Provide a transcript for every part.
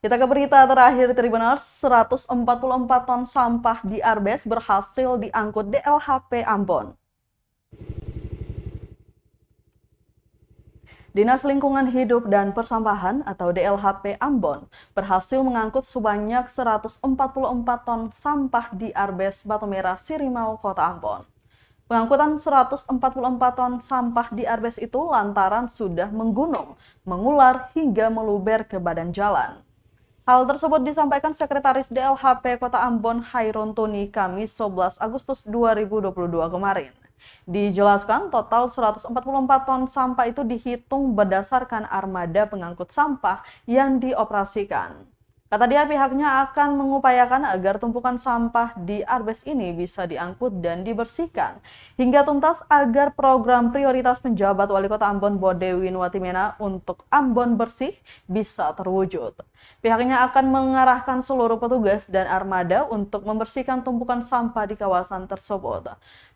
Kita ke berita terakhir Tribuners, 144 ton sampah di Arbes berhasil diangkut DLHP Ambon. Dinas Lingkungan Hidup dan Persampahan atau DLHP Ambon berhasil mengangkut sebanyak 144 ton sampah di Arbes Batu Merah, Sirimau, Kota Ambon. Pengangkutan 144 ton sampah di Arbes itu lantaran sudah menggunung, mengular hingga meluber ke badan jalan. Hal tersebut disampaikan Sekretaris DLHP Kota Ambon Hairun Tuni Kamis 11 Agustus 2022 kemarin. Dijelaskan total 144 ton sampah itu dihitung berdasarkan armada pengangkut sampah yang dioperasikan. Kata dia pihaknya akan mengupayakan agar tumpukan sampah di Arbes ini bisa diangkut dan dibersihkan hingga tuntas agar program prioritas penjabat Wali Kota Ambon Bodewin Watimena untuk Ambon Bersih bisa terwujud. Pihaknya akan mengarahkan seluruh petugas dan armada untuk membersihkan tumpukan sampah di kawasan tersebut.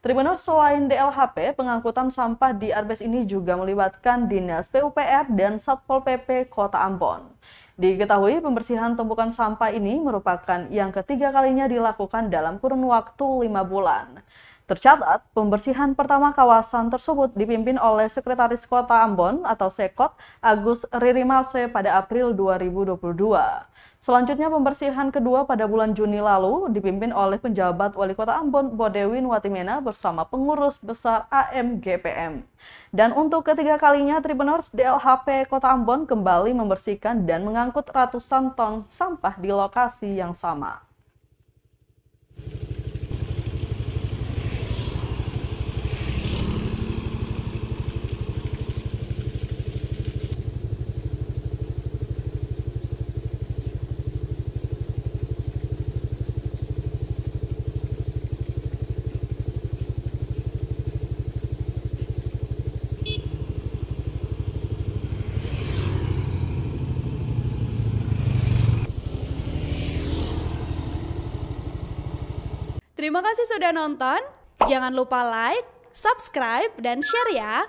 Tribuners, selain DLHP, pengangkutan sampah di Arbes ini juga melibatkan Dinas PUPR dan Satpol PP Kota Ambon. Diketahui pembersihan tumpukan sampah ini merupakan yang ketiga kalinya dilakukan dalam kurun waktu 5 bulan. Tercatat, pembersihan pertama kawasan tersebut dipimpin oleh Sekretaris Kota Ambon atau Sekot Agus Ririmase pada April 2022. Selanjutnya pembersihan kedua pada bulan Juni lalu dipimpin oleh penjabat Wali Kota Ambon Bodewin Watimena bersama pengurus besar AMGPM. Dan untuk ketiga kalinya Tribuners, DLHP Kota Ambon kembali membersihkan dan mengangkut ratusan ton sampah di lokasi yang sama. Terima kasih sudah nonton. Jangan lupa like, subscribe, dan share ya.